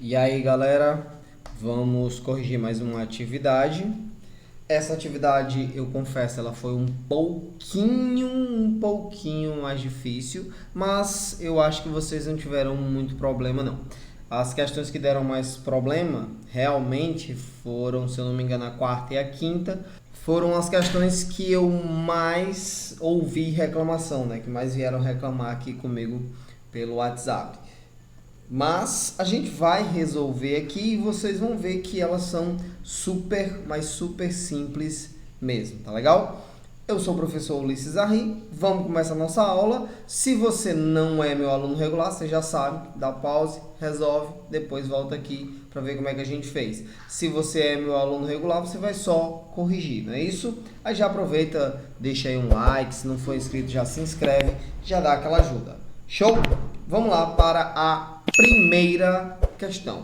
E aí, galera, vamos corrigir mais uma atividade. Essa atividade, eu confesso, ela foi um pouquinho mais difícil, mas eu acho que vocês não tiveram muito problema, não. As questões que deram mais problema, realmente, foram, se eu não me engano, a quarta e a quinta, foram as questões que eu mais ouvi reclamação, né? Que mais vieram reclamar aqui comigo pelo WhatsApp. Mas a gente vai resolver aqui e vocês vão ver que elas são super simples mesmo, tá legal? Eu sou o professor Ulisses Arri, vamos começar a nossa aula. Se você não é meu aluno regular, você já sabe, dá pause, resolve, depois volta aqui para ver como é que a gente fez. Se você é meu aluno regular, você vai só corrigir, não é isso? Aí já aproveita, deixa aí um like, se não for inscrito já se inscreve, já dá aquela ajuda. Show? Vamos lá para a primeira questão.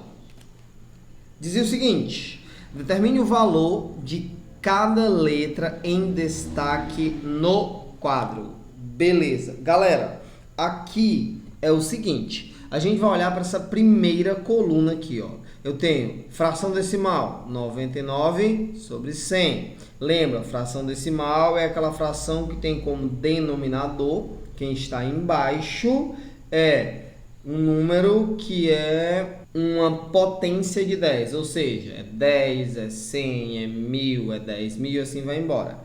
Dizia o seguinte: determine o valor de cada letra em destaque no quadro. Beleza. Galera, aqui é o seguinte. A gente vai olhar para essa primeira coluna aqui, ó. Eu tenho fração decimal, 99/100. Lembra, fração decimal é aquela fração que tem como denominador, quem está embaixo, é um número que é uma potência de 10, ou seja, é 10, é 100, é 1000, é 10.000 e assim vai embora.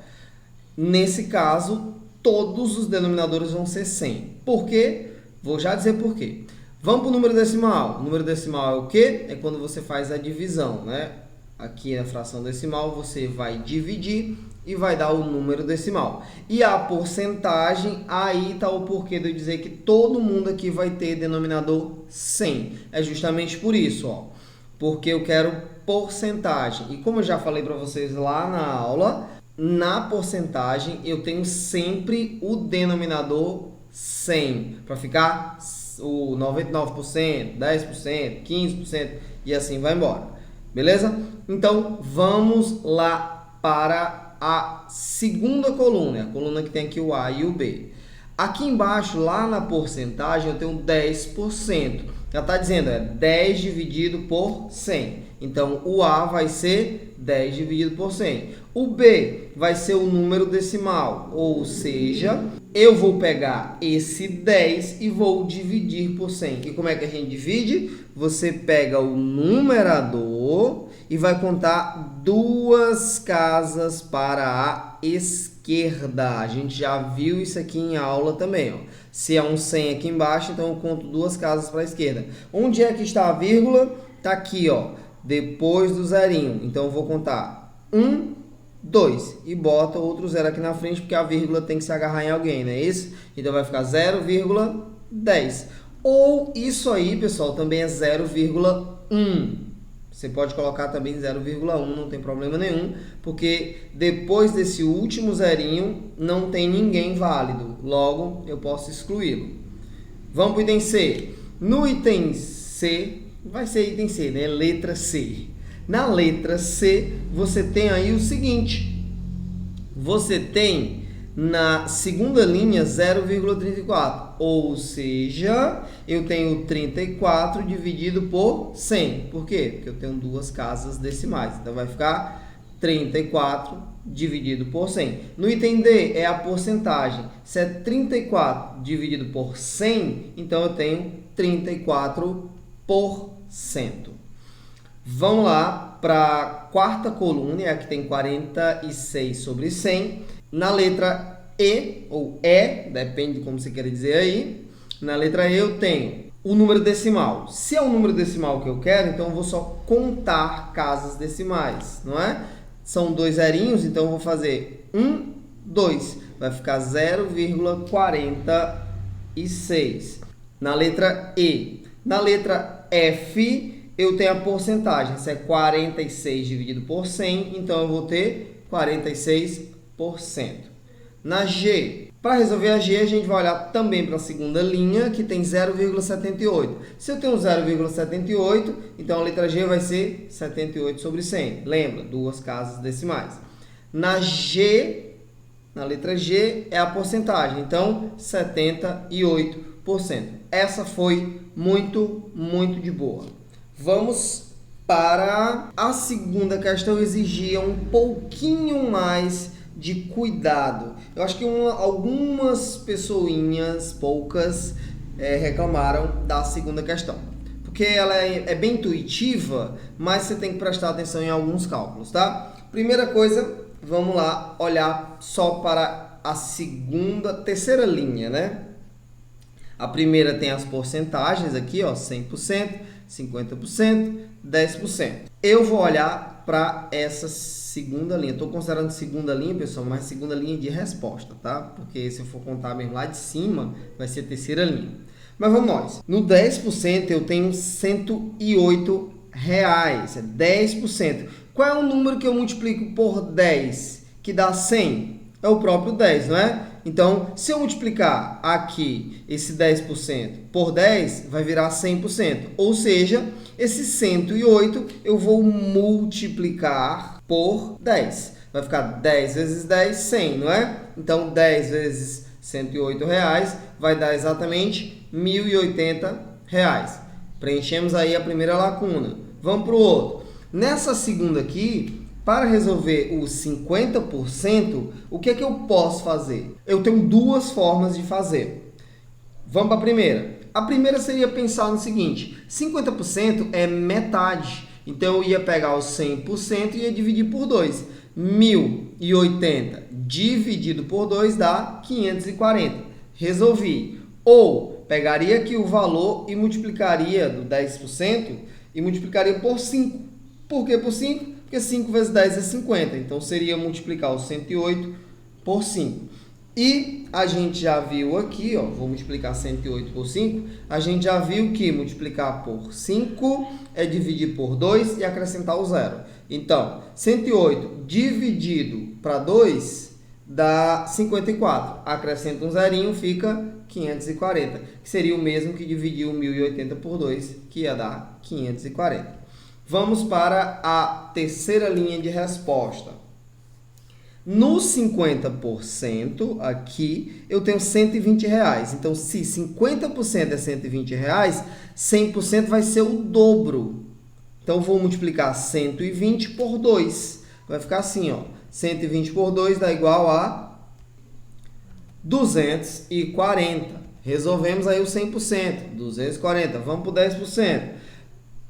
Nesse caso, todos os denominadores vão ser 100. Por quê? Vou já dizer por quê. Vamos para o número decimal. O número decimal é o quê? É quando você faz a divisão, né? Aqui na fração decimal, você vai dividir e vai dar o número decimal. E a porcentagem, aí está o porquê de eu dizer que todo mundo aqui vai ter denominador 100. É justamente por isso, ó. Porque eu quero porcentagem. E como eu já falei para vocês lá na aula, na porcentagem eu tenho sempre o denominador 100. Para ficar o 99%, 10%, 15% e assim vai embora. Beleza? Então, vamos lá para a segunda coluna, a coluna que tem aqui o A e o B. Aqui embaixo, lá na porcentagem, eu tenho 10%. Já está dizendo, é 10 dividido por 100. Então, o A vai ser 10 dividido por 100. O B vai ser o número decimal, ou seja, eu vou pegar esse 10 e vou dividir por 100. E como é que a gente divide? Você pega o numerador e vai contar duas casas para a esquerda. A gente já viu isso aqui em aula também, ó. Se é um 100 aqui embaixo, então eu conto duas casas para a esquerda. Onde é que está a vírgula? Está aqui, ó, depois do zerinho. Então eu vou contar 1, 2 e bota outro zero aqui na frente, porque a vírgula tem que se agarrar em alguém, não é isso? Então vai ficar 0,10. Ou isso aí, pessoal, também é 0,1. Você pode colocar também 0,1, não tem problema nenhum, porque depois desse último zerinho não tem ninguém válido, logo eu posso excluí-lo. Vamos para o item C. No item C, vai ser item C, né? Letra C. Na letra C, você tem aí o seguinte. Você tem na segunda linha 0,34, ou seja, eu tenho 34 dividido por 100. Por quê? Porque eu tenho duas casas decimais. Então, vai ficar 34 dividido por 100. No item D, é a porcentagem. Se é 34 dividido por 100, então eu tenho 34%. Vamos lá para a quarta coluna, é a que tem 46/100. Na letra E, ou E, depende de como você quer dizer aí. Na letra E eu tenho o número decimal. Se é o número decimal que eu quero, então eu vou só contar casas decimais, não é? São dois zerinhos, então eu vou fazer 1, 2. Vai ficar 0,46. Na letra E. Na letra F, eu tenho a porcentagem. Se é 46 dividido por 100, então eu vou ter 46%. Na G, para resolver a G, a gente vai olhar também para a segunda linha, que tem 0,78. Se eu tenho 0,78, então a letra G vai ser 78/100. Lembra? Duas casas decimais. Na G, na letra G, é a porcentagem. Então, 78%. Essa foi muito de boa. Vamos para a segunda questão, exigia um pouquinho mais de cuidado. Eu acho que algumas pessoinhas, poucas, reclamaram da segunda questão. Porque ela é bem intuitiva, mas você tem que prestar atenção em alguns cálculos, tá? Primeira coisa, vamos lá olhar só para a terceira linha, né? A primeira tem as porcentagens aqui, ó, 100%, 50%, 10%. Eu vou olhar para essa segunda linha. Estou considerando segunda linha, pessoal, mas segunda linha de resposta, tá? Porque se eu for contar mesmo lá de cima, vai ser terceira linha. Mas vamos nós. No 10% eu tenho R$108. É 10%. Qual é o número que eu multiplico por 10? Que dá 100? É o próprio 10, não é? Então, se eu multiplicar aqui esse 10% por 10, vai virar 100%. Ou seja, esse 108 eu vou multiplicar por 10. Vai ficar 10 vezes 10, 100, não é? Então, 10 vezes R$108 vai dar exatamente R$1.080. Preenchemos aí a primeira lacuna. Vamos para o outro. Nessa segunda aqui, para resolver os 50%, o que é que eu posso fazer? Eu tenho duas formas de fazer. Vamos para a primeira. A primeira seria pensar no seguinte: 50% é metade. Então, eu ia pegar os 100% e ia dividir por 2. 1.080 dividido por 2 dá 540. Resolvi. Ou, pegaria aqui o valor e multiplicaria do 10% e multiplicaria por 5. Por que por 5? Porque 5 vezes 10 é 50. Então, seria multiplicar o 108 por 5. E a gente já viu aqui, ó, vou multiplicar 108 por 5. A gente já viu que multiplicar por 5 é dividir por 2 e acrescentar o zero. Então, 108 dividido para 2 dá 54. Acrescenta um zerinho, fica 540. Que seria o mesmo que dividir o 1.080 por 2, que ia dar 540. Vamos para a terceira linha de resposta. No 50% aqui eu tenho R$120. Então, se 50% é R$120, 100% vai ser o dobro. Então, vou multiplicar 120 por 2. Vai ficar assim, ó. 120 por 2 dá igual a 240. Resolvemos aí o 100%. 240. Vamos para o 10%.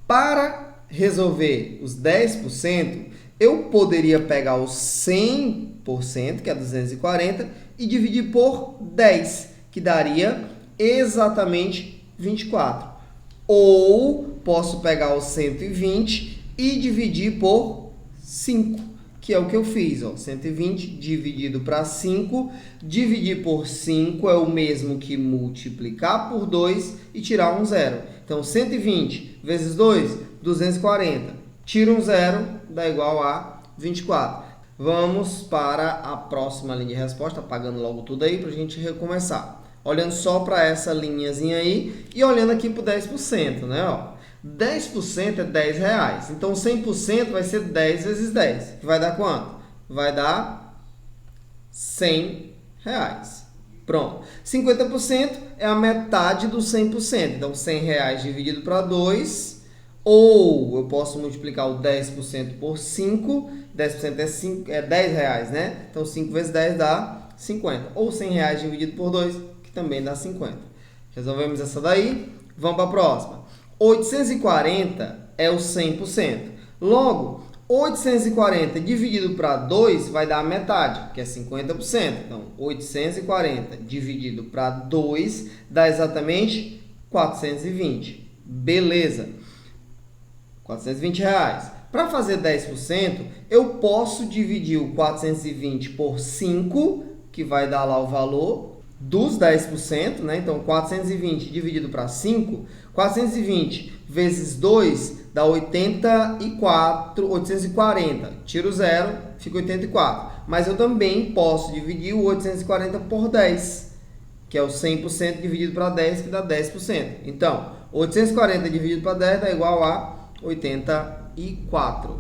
Para resolver os 10%, eu poderia pegar o 100%, que é 240, e dividir por 10, que daria exatamente 24. Ou posso pegar o 120 e dividir por 5, que é o que eu fiz. Ó. 120 dividido para 5, dividir por 5 é o mesmo que multiplicar por 2 e tirar um zero. Então, 120 vezes 2, 240. Tira um zero, dá igual a 24. Vamos para a próxima linha de resposta, apagando logo tudo aí para a gente recomeçar. Olhando só para essa linhazinha aí e olhando aqui para o 10%, né? Ó, 10% é R$10. Então, 100% vai ser 10 vezes 10. Que vai dar quanto? Vai dar R$100. Pronto. 50% é a metade do 100%. Então, R$100 dividido para 2... Ou eu posso multiplicar o 10% por 5. 10% é R$10, né? Então, 5 vezes 10 dá 50. Ou R$100 dividido por 2, que também dá 50. Resolvemos essa daí. Vamos para a próxima. 840 é o 100%. Logo, 840 dividido para 2 vai dar a metade, que é 50%. Então, 840 dividido para 2 dá exatamente 420. Beleza. R$420. Para fazer 10%, eu posso dividir o 420 por 5, que vai dar lá o valor dos 10%, né? Então, 420 dividido para 5, 420 vezes 2 dá 840. Tiro o zero, fica 84. Mas eu também posso dividir o 840 por 10, que é o 100% dividido para 10, que dá 10%. Então, 840 dividido para 10 dá igual a 84.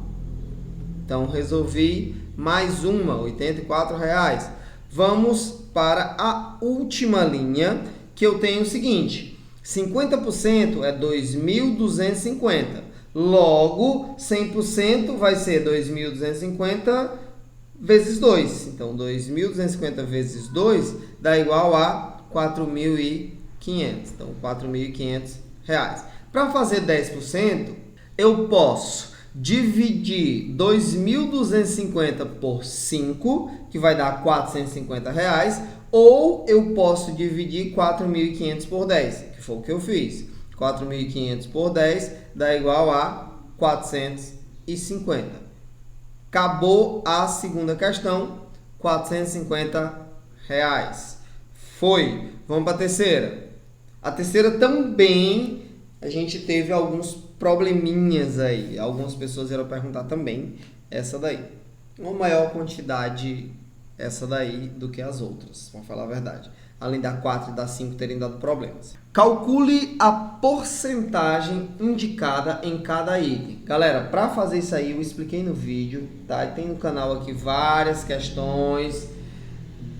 Então, resolvi mais uma, R$84. Vamos para a última linha, que eu tenho o seguinte: 50% é 2.250. Logo, 100% vai ser 2.250 vezes 2. Então, 2.250 vezes 2 dá igual a 4.500. Então, R$4.500. Para fazer 10%, eu posso dividir 2.250 por 5, que vai dar R$450, ou eu posso dividir 4.500 por 10, que foi o que eu fiz. 4.500 por 10 dá igual a 450. Acabou a segunda questão, R$450. Foi. Vamos para a terceira. A terceira também a gente teve alguns probleminhas aí. Algumas pessoas irão perguntar também essa daí. Uma maior quantidade essa daí do que as outras, vamos falar a verdade. Além da 4 e da 5 terem dado problemas. Calcule a porcentagem indicada em cada item. Galera, para fazer isso aí eu expliquei no vídeo, tá? E tem no canal aqui várias questões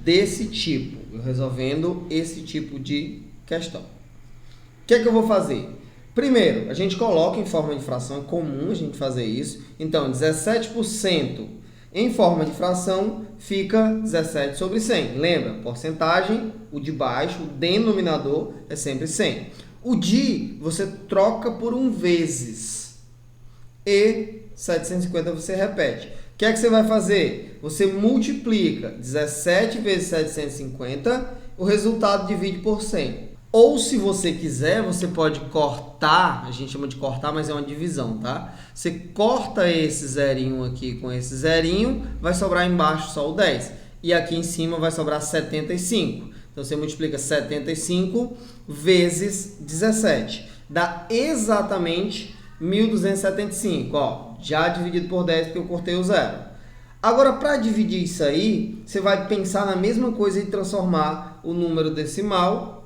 desse tipo, eu resolvendo esse tipo de questão. O que é que eu vou fazer? Primeiro, a gente coloca em forma de fração, é comum a gente fazer isso. Então, 17% em forma de fração fica 17 sobre 100. Lembra? Porcentagem, o de baixo, o denominador é sempre 100. O de você troca por um vezes. E 750 você repete. O que é que você vai fazer? Você multiplica 17 vezes 750, o resultado divide por 100. Ou se você quiser, você pode cortar, a gente chama de cortar, mas é uma divisão, tá? Você corta esse zerinho aqui com esse zerinho, vai sobrar embaixo só o 10. E aqui em cima vai sobrar 75. Então você multiplica 75 vezes 17. Dá exatamente 1.275, ó, já dividido por 10 porque eu cortei o zero. Agora, para dividir isso aí, você vai pensar na mesma coisa e transformar o número decimal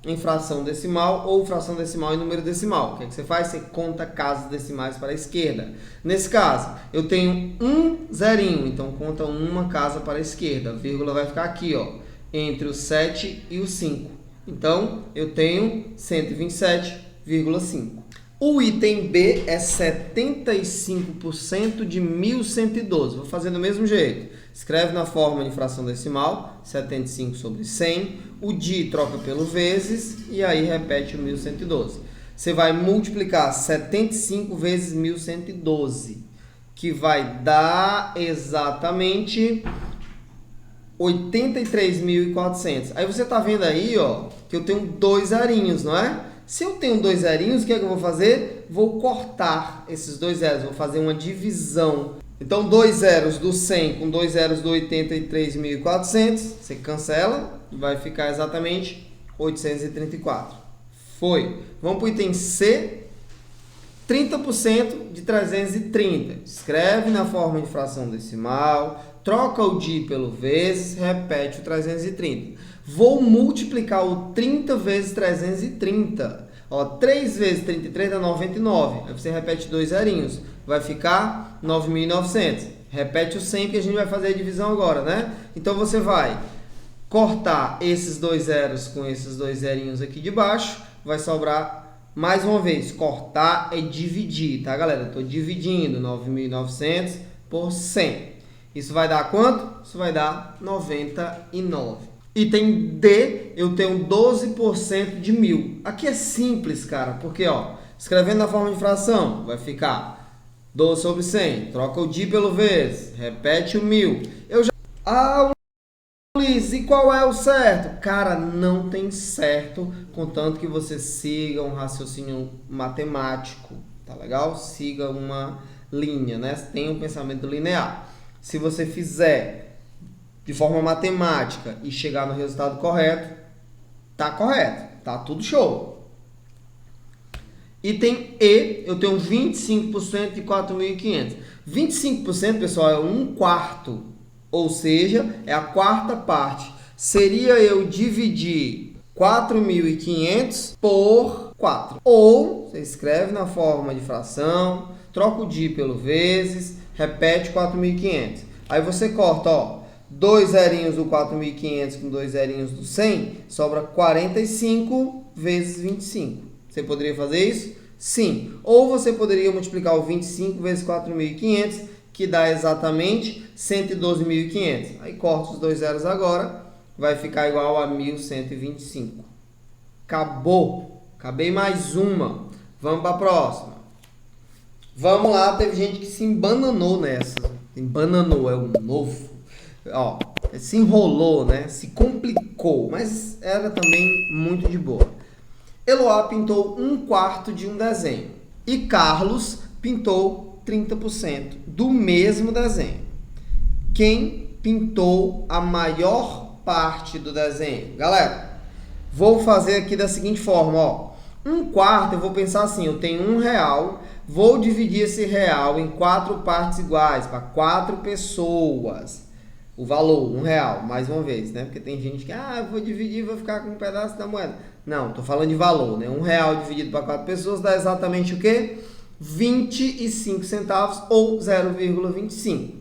em fração decimal ou fração decimal em número decimal. O que é que você faz? Você conta casas decimais para a esquerda. Nesse caso, eu tenho um zerinho, então conta uma casa para a esquerda. A vírgula vai ficar aqui, ó, entre o 7 e o 5. Então, eu tenho 127,5. O item B é 75% de 1.112. Vou fazer do mesmo jeito. Escreve na forma de fração decimal, 75 sobre 100. O de troca pelo vezes e aí repete o 1.112. Você vai multiplicar 75 vezes 1.112, que vai dar exatamente 83.400. Aí você está vendo aí, ó, que eu tenho dois zerinhos, não é? Se eu tenho dois zerinhos, o que é que eu vou fazer? Vou cortar esses dois zeros, vou fazer uma divisão. Então, dois zeros do 100 com dois zeros do 83.400, você cancela e vai ficar exatamente 834. Foi. Vamos para o item C, 30% de 330. Escreve na forma de fração decimal, troca o de pelo vezes, repete o 330. Vou multiplicar o 30 vezes 330. Ó, 3 vezes 33 dá 99. Aí você repete dois zerinhos. Vai ficar 9.900. Repete o 100 que a gente vai fazer a divisão agora, né? Então você vai cortar esses dois zeros com esses dois zerinhos aqui de baixo. Vai sobrar, mais uma vez, cortar é dividir, tá, galera? Estou dividindo 9.900 por 100. Isso vai dar quanto? Isso vai dar 99. Item D, eu tenho 12% de 1.000. Aqui é simples, cara, porque, ó, escrevendo na forma de fração, vai ficar 12 sobre 100. Troca o de pelo vezes, repete o 1.000. Eu já... Ah, Luiz, e qual é o certo? Cara, não tem certo, contanto que você siga um raciocínio matemático, tá legal? Siga uma linha, né? Tem um pensamento linear. Se você fizer de forma matemática e chegar no resultado correto, tá tudo show. Item E, eu tenho 25% de 4.500. 25%, pessoal, é 1/4, ou seja, é a quarta parte. Seria eu dividir 4.500 por 4. Ou, você escreve na forma de fração, troca o de pelo vezes, repete 4.500. Aí você corta, ó, dois zerinhos do 4.500 com dois zerinhos do 100, sobra 45 vezes 25. Você poderia fazer isso? Sim. Ou você poderia multiplicar o 25 vezes 4.500, que dá exatamente 112.500. Aí corta os dois zeros agora, vai ficar igual a 1.125. Acabou. Acabei mais uma. Vamos para a próxima. Vamos lá, teve gente que se embananou nessa. Embananou, é o novo. Ó, se enrolou, né? Se complicou, mas era também muito de boa. Eloá pintou 1/4 de um desenho e Carlos pintou 30% do mesmo desenho. Quem pintou a maior parte do desenho? Galera, vou fazer aqui da seguinte forma, ó. 1/4 eu vou pensar assim, eu tenho R$1, vou dividir esse real em 4 partes iguais, para 4 pessoas. O valor, R$1, mais uma vez, né? Porque tem gente que, eu vou dividir e vou ficar com um pedaço da moeda. Não, tô falando de valor, né? R$1 dividido para 4 pessoas dá exatamente o quê? 25 centavos ou 0,25.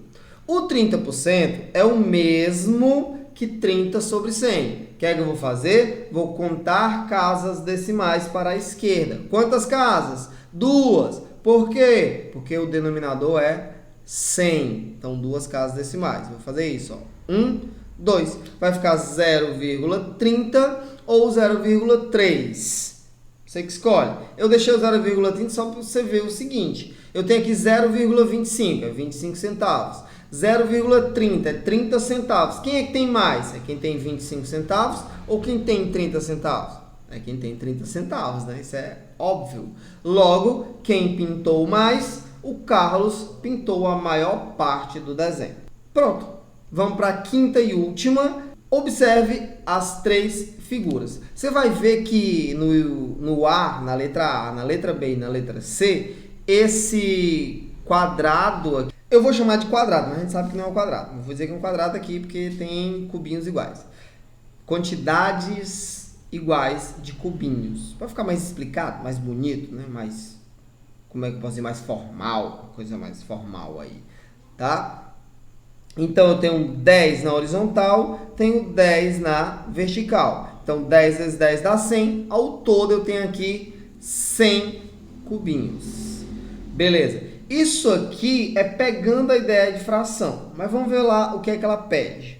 O 30% é o mesmo que 30 sobre 100. O que é que eu vou fazer? Vou contar casas decimais para a esquerda. Quantas casas? 2. Por quê? Porque o denominador é 100. Então, 2 casas decimais. Vou fazer isso, ó. 1, 2. Vai ficar 0,30 ou 0,3. Você que escolhe. Eu deixei o 0,30 só para você ver o seguinte. Eu tenho aqui 0,25, é 25 centavos. 0,30 é 30 centavos. Quem é que tem mais? É quem tem 25 centavos ou quem tem 30 centavos? É quem tem 30 centavos, né? Isso é óbvio. Logo, quem pintou mais? O Carlos pintou a maior parte do desenho. Pronto. Vamos para a quinta e última. Observe as 3 figuras. Você vai ver que no A, na letra A, na letra B e na letra C, esse quadrado aqui, eu vou chamar de quadrado, mas a gente sabe que não é um quadrado. Não vou dizer que é um quadrado aqui porque tem cubinhos iguais. Quantidades iguais de cubinhos. Para ficar mais explicado, mais bonito, né? Mais, como é que eu posso dizer, mais formal, coisa mais formal aí, tá? Então, eu tenho 10 na horizontal, tenho 10 na vertical. Então, 10 vezes 10 dá 100. Ao todo, eu tenho aqui 100 cubinhos. Beleza. Isso aqui é pegando a ideia de fração. Mas vamos ver lá o que é que ela pede.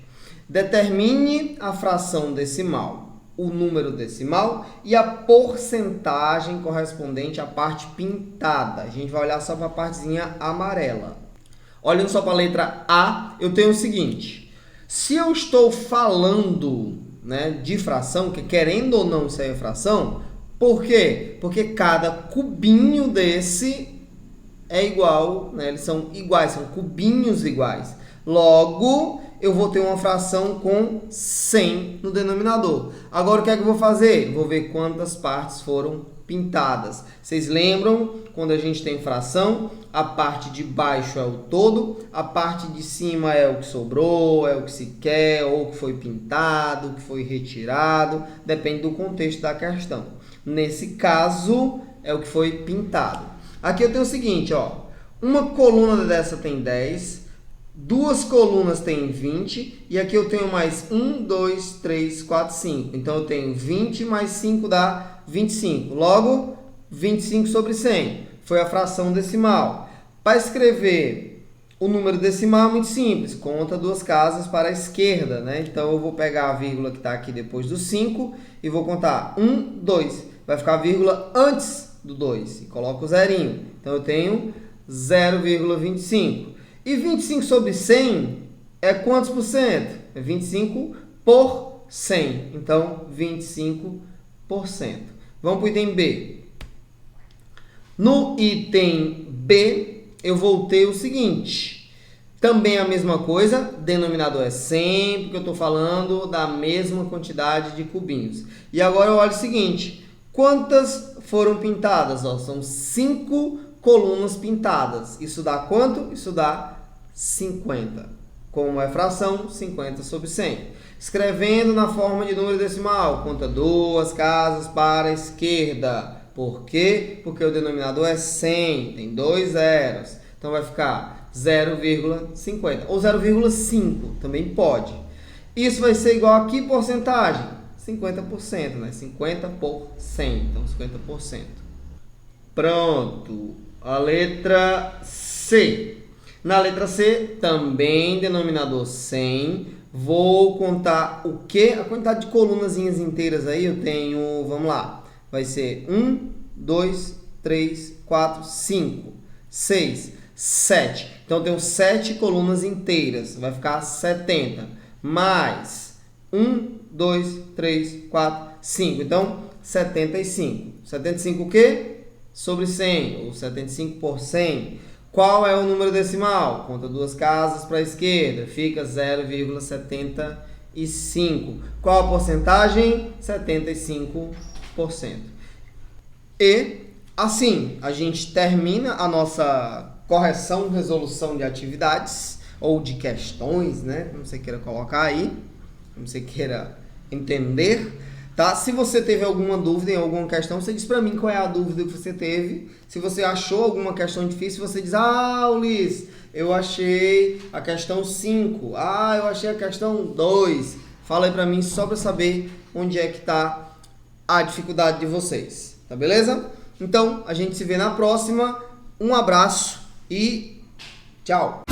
Determine a fração decimal, o número decimal e a porcentagem correspondente à parte pintada. A gente vai olhar só para a partezinha amarela. Olhando só para a letra A, eu tenho o seguinte. Se eu estou falando, né, de fração, que querendo ou não isso aí é fração, por quê? Porque cada cubinho desse é igual, né, eles são iguais, são cubinhos iguais. Logo, eu vou ter uma fração com 100 no denominador. Agora, o que é que eu vou fazer? Vou ver quantas partes foram pintadas. Vocês lembram quando a gente tem fração? A parte de baixo é o todo, a parte de cima é o que sobrou, é o que se quer, ou o que foi pintado, o que foi retirado, depende do contexto da questão. Nesse caso, é o que foi pintado. Aqui eu tenho o seguinte, ó, uma coluna dessa tem 10, 2 colunas tem 20, e aqui eu tenho mais 1, 2, 3, 4, 5. Então, eu tenho 20 mais 5 dá 25. Logo, 25 sobre 100. Foi a fração decimal. Para escrever o número decimal é muito simples. Conta 2 casas para a esquerda, né? Então, eu vou pegar a vírgula que está aqui depois do 5 e vou contar 1, 2. Vai ficar a vírgula antes do 2 e coloco o zerinho. Então, eu tenho 0,25. E 25 sobre 100 é quantos por cento? É 25 por 100. Então, 25%. Vamos para o item B. No item B, eu vou ter o seguinte. Também a mesma coisa, denominador é 100, porque eu estou falando da mesma quantidade de cubinhos. E agora eu olho o seguinte. Quantas foram pintadas? Ó, são 5 colunas pintadas. Isso dá quanto? Isso dá 50. Como é fração, 50 sobre 100. Escrevendo na forma de número decimal, conta 2 casas para a esquerda. Por quê? Porque o denominador é 100, tem 2 zeros. Então vai ficar 0,50 ou 0,5, também pode. Isso vai ser igual a que porcentagem? 50%, né? 50 por 100, então 50%. Pronto. A letra C. Na letra C, também denominador 100. Vou contar o quê? A quantidade de colunazinhas inteiras aí eu tenho, vamos lá. Vai ser 1, 2, 3, 4, 5, 6, 7. Então, eu tenho 7 colunas inteiras. Vai ficar 70. Mais 1, 2, 3, 4, 5. Então, 75. 75 o quê? Sobre 100. Ou 75 por 100. Qual é o número decimal? Conta duas casas para a esquerda. Fica 0,75. Qual a porcentagem? 75%. E assim, a gente termina a nossa correção, resolução de atividades ou de questões, né? Como você queira colocar aí, como você queira entender, tá? Se você teve alguma dúvida em alguma questão, você diz para mim qual é a dúvida que você teve. Se você achou alguma questão difícil, você diz: ah, Ulisses, eu achei a questão 5. Ah, eu achei a questão 2. Fala aí para mim só para saber onde é que está a dificuldade de vocês. Tá beleza? Então, a gente se vê na próxima. Um abraço e tchau!